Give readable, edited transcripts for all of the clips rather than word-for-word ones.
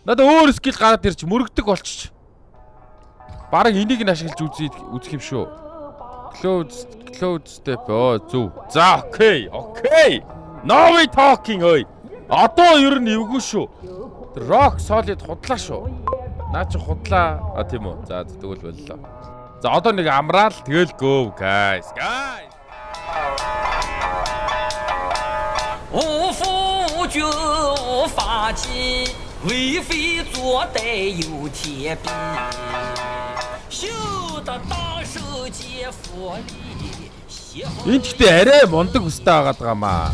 Надаа өөр скил гараад ирж мөрөгдөг болчих. Бараг энийг нь ашиглаж үзэх юм шүү. Close step. Оо зөв. За окей. No we talking ой. Одоо ер нь эвгүй шүү. Rock solid худлаа шүү. Наа чи худлаа. А тийм үү. За тэгвэл боллоо. За одоо нэг амраал тэгэл go guys. 无夫君发迹，为非作歹有天比。修得大圣皆佛力，邪法。Энэ гэхдээ арай мундаг өстэй байгаад байгаа маа.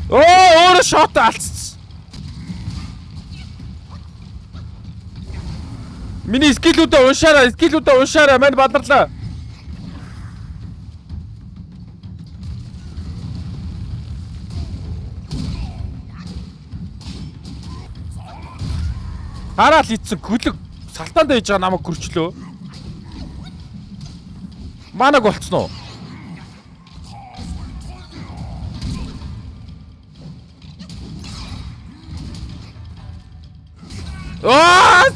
Өөр шот алцсан. Миний скиллүүдээ уншаарай, мань бадарлаа. Хараал ицсэн хөлөг салтаанд ээж байгаа намайг гөрчлөө. Манаг болцсон уу?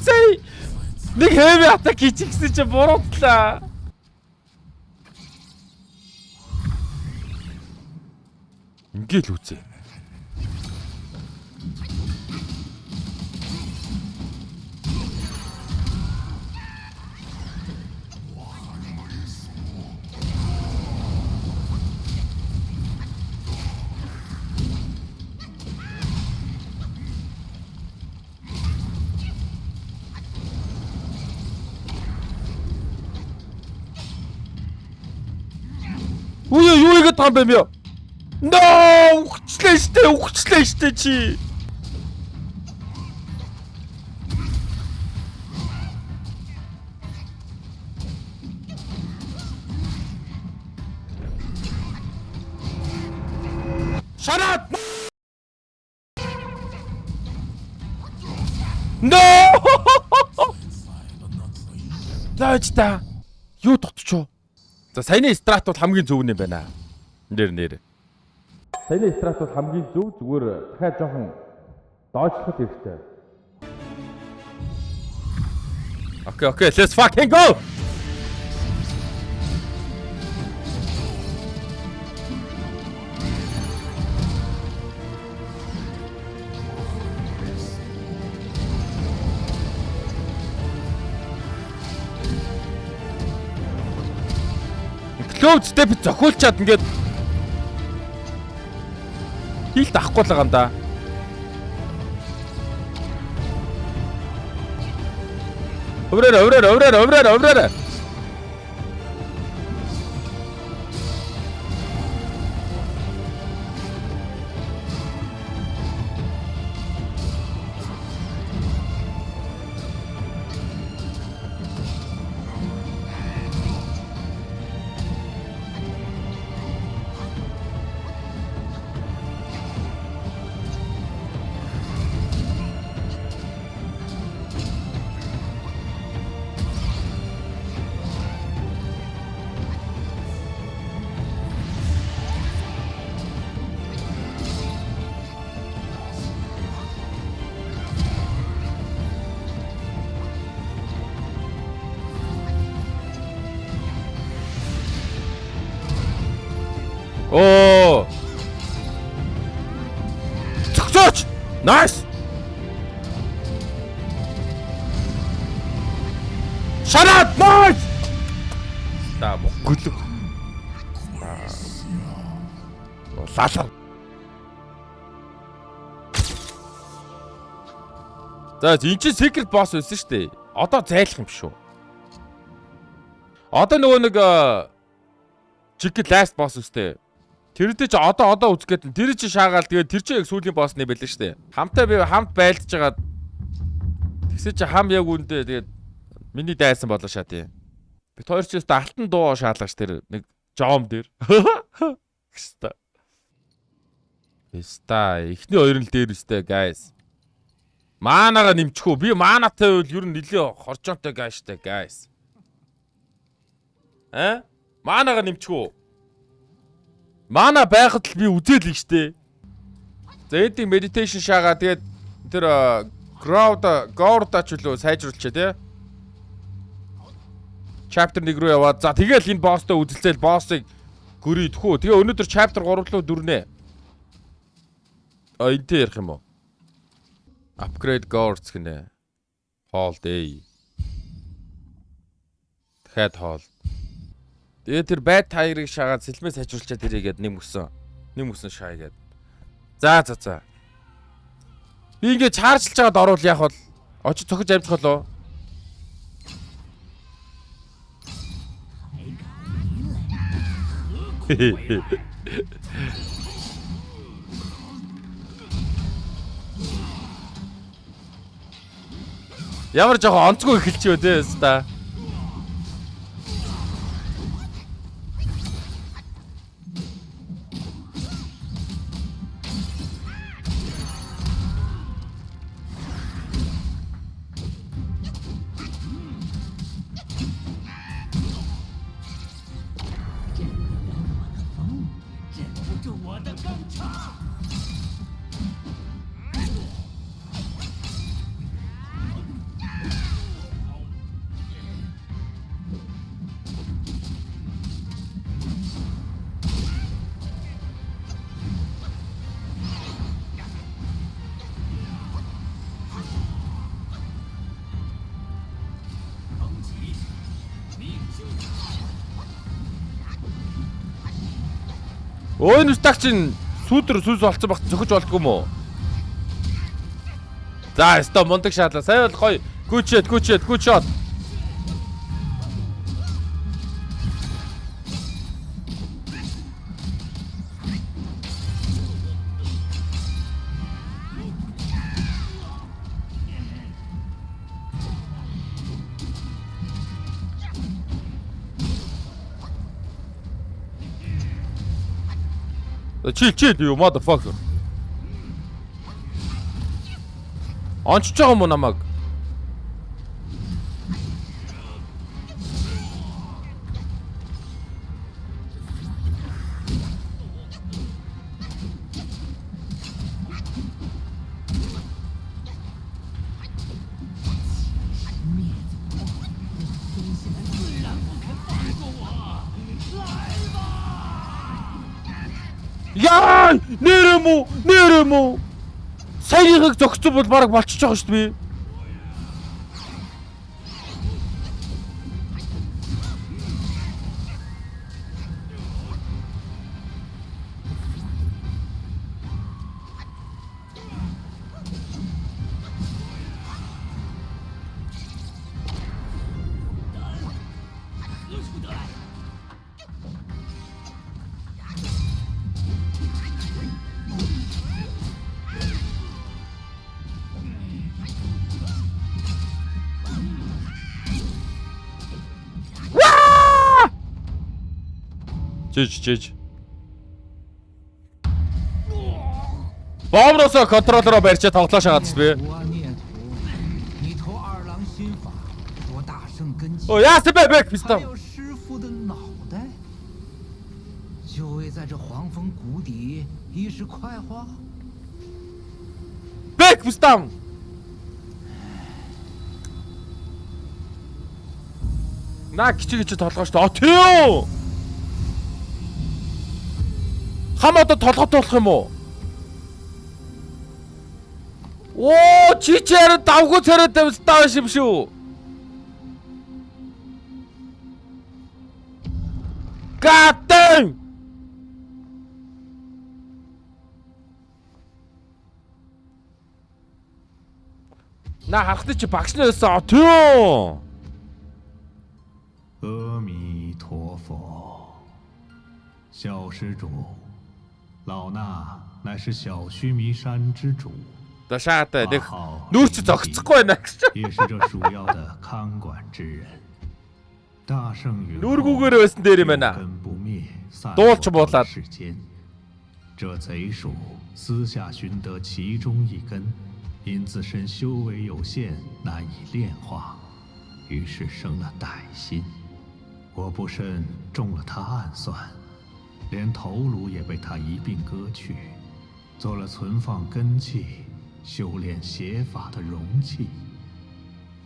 Сэй! Нэг heavy attack хийчихсэн чи буруудлаа. Ингээл үзье. Юу игээд байгаа юм бэ? No! Ухчлаа штэ чи. Shut up! No! Заачта. Юу дотчоо? За саяны страт бол хамгийн зөв юм байна. Нэр. Саяны страт бол хамгийн зөв, зүгээр дахиад жоохон доочлох хэрэгтэй. Okay, let's fucking go. Close step зохиулчаад ингээд хийлт авахгүй л байгаа юм да. Өврээр. Оо. Цогцооч. Nice. Shut up. Nice. Та гүлэг. Лалаа. За энэ чинь secret boss байсан шүү дээ. Одоо зайлах юм шүү. Одоо нөгөө нэг chicken last boss үстэй. Тэр дэ чи одоо үзгээд тэр чи шаагаал тэгээд тэр чи яг сүүлийн босс нэ байлаа штэ. Хамтаа би хамт байлдаж жагаад тэгсээ чи хам яг үндэ тэгээд миний дайсан болоо шаа тий. Бид хоёр ч өстө алтан дуу шаалгаж тэр нэг жом дээр. Хэвста. Эста эхний хоёр нь л дээр үстэй guys. Маанага нэмчихүү. Би маанатай бол ер нь нэлээ хоржоонтой гайштай guys. Маанага нэмчихүү. Маана байхад л би үзэл нь штэ. За эдийн meditation шаага тэгээд тэр Gorda ч үлээ сайжруулчаа тий. Chapter 1 руу яваад за тэгэл энэ босстой үзэлцэл боссыг гөрийдэхүү. Тэгээ өнөөдөр chapter 3 руу дүрнэ. Энтэй ярих юм уу? Upgrade Gords гинэ. Hold A. Дахиад hold. Тэгээ тэр байд таярыг шагаад сэлмээ сайжруулчаад ирээгээд нэм өсөн шаагээд. За. Би ингээд чаржилж байгаад орвол яах вэ? Очиж цохиж амжих болоо. Ямар жоохон онцгой эхэлчихвэ дээ ста. Өө нүстаг чин сүүдэр сүс болцсон багт зөхөж болдгоо юм уу? За, өстө мундаг шаалаа. Сая бол гоё. Good shot. Chill, you motherfucker. Онцож байгаа юм уу намайг? Яа! Нэрэмүү. Саяхыг зогссон бол бараг болчихж байгаа шүү дээ. Жиж. Бомросо контроллероо барьчаа тоглоо шагаад шүү дээ. О, яасан бэ бэк пистол. 师傅的脑袋，就为在这黄风谷底一时快活。 Бэк пистол. Наа кичиж толгоо шүү дээ. Тий. Хам одоо толгойтой болох юм уу? Оо, чичээр давгүй царайд тавьстаа юм шүү. God damn! На харахад чи багш нараас төө. 阿弥陀佛，小施主，老衲乃是小须弥山之主， Дашаатай нэг нүүрч зогцохгүй байна гэж. 也是这蜀药的看管之人。大圣陨落， Нүргүүгээр байсан дээр юм байна. 根不灭，散 Дуулч 落 буулаад. 世间。这贼鼠私下寻得其中一根，因自身修为有限，难以炼化，于是生了歹心。我不慎中了他暗算，连头颅也被他一并割去，做了存放根器、修炼邪法的容器，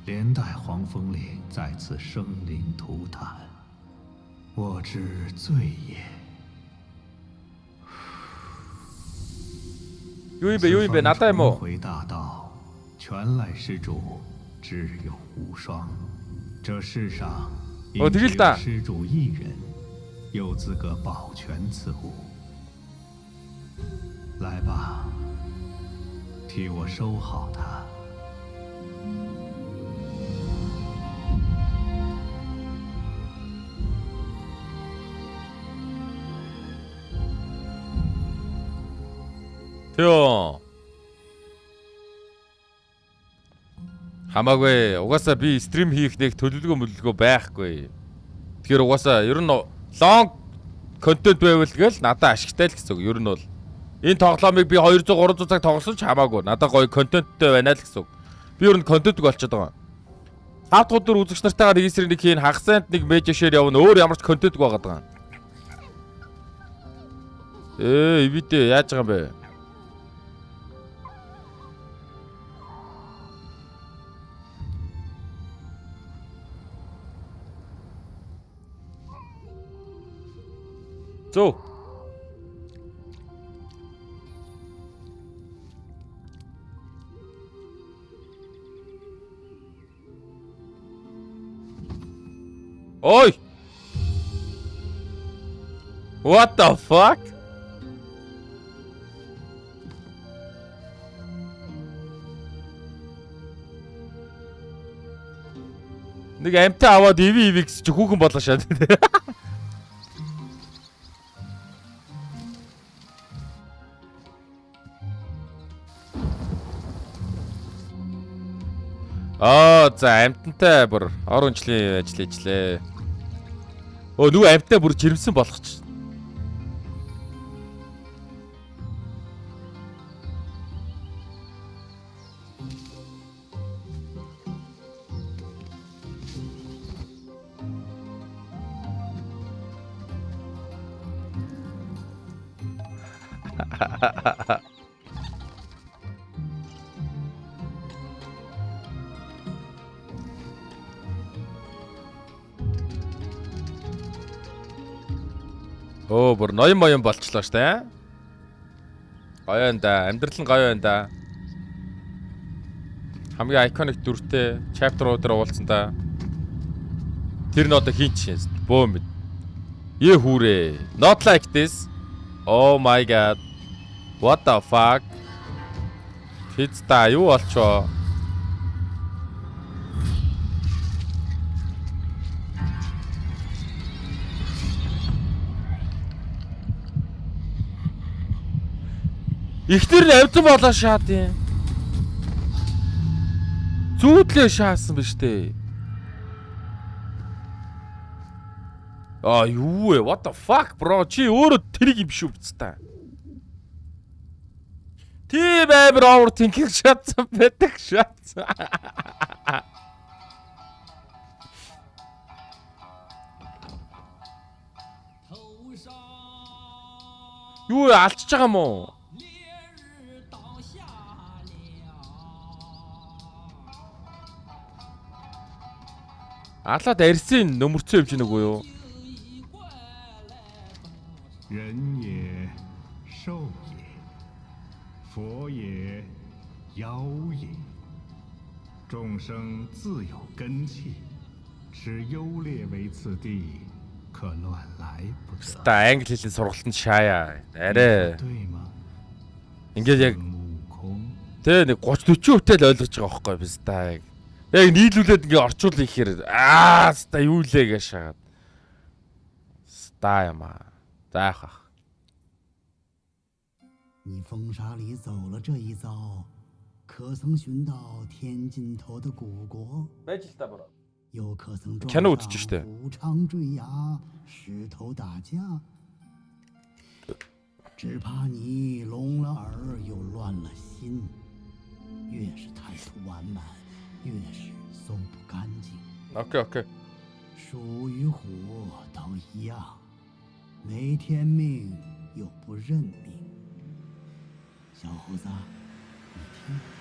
连带黄风岭再次生灵涂炭，我之罪也。 요인배 나다 뭐. 回大道，全赖施主，只有无双。这世上，只有施主一人，有资格保全此物。来吧，替我收好它。 형 хамаагүй угаасаа би стрим хийх нэг төлөвлөгөө байхгүй. Тэгэхээр угаасаа ер нь лонг контент байвал гээл надад ашигтай л гэсэн үг. Ер нь бол энэ тоглоомыг би 200 300 цаг тоглосон ч хамаагүй. Надад гоё контенттэй байна л гэсэн үг. Би ер нь контентг болчиход байгаа. Хавтгууд дөр үзэгч нартайгаа нэг эсрэг нэг хийн хагасанд нэг медиа шеэр явна. Өөр ямар ч контентг байгаад байгаа. Ивидэ яаж байгаа юм бэ? Зөө. Ой. What the fuck? Нэг амтаа аваад ивиг гэж хүүхэн болоо шаа. За амтантай бүр ор үнчлийн ажил хийжлээ. Нөгөө амттай бүр жирэмсэн болох ч. Бүр ноён болчлоо штэ. Гоё энэ да. Амьдрал нь гоё энэ да. Хамгийн iconic дүртэй chapter-ууд дээр уулзсан да. Тэр нь одоо хинч шин. Бөөм. Хүүрээ. Not like this. Oh my god. What the fuck? Пицца юу болчоо? Ихтер нь авсан болоо шаад юм. Зүүдлээ шаасан биз дээ. Юу вэ? What the fuck bro? Чи өөрөө тэрийг юм шүү биз та. Тийм амар overthinking шатсан байдаг шатсан. Юу алчж байгаа юм уу? Алаад арьсын нөмөрцөө юм чи нэг үү юу? 人也，兽也，佛也，妖也。众生自有根器，持优劣为次第，可乱来不得。Та англи хэлний сургалтанд шаая. Арай. Ингээд яг тэ нэг 30 40 хүтэл ойлгож байгаа байхгүй биз та. Яг нийлүүлээд ингээ орчуул ихээр ста юу лээ гэж шагаад. Ста юм啊. 你风沙里走了这一遭，可曾寻到天尽头的古国？又可曾撞上虎昌坠崖，石头打架？只怕你聋了耳又乱了心。越是贪图完满，越是松不干净。 오케이 오케이. 鼠与虎都一样，没天命又不认命。小猴子，你听。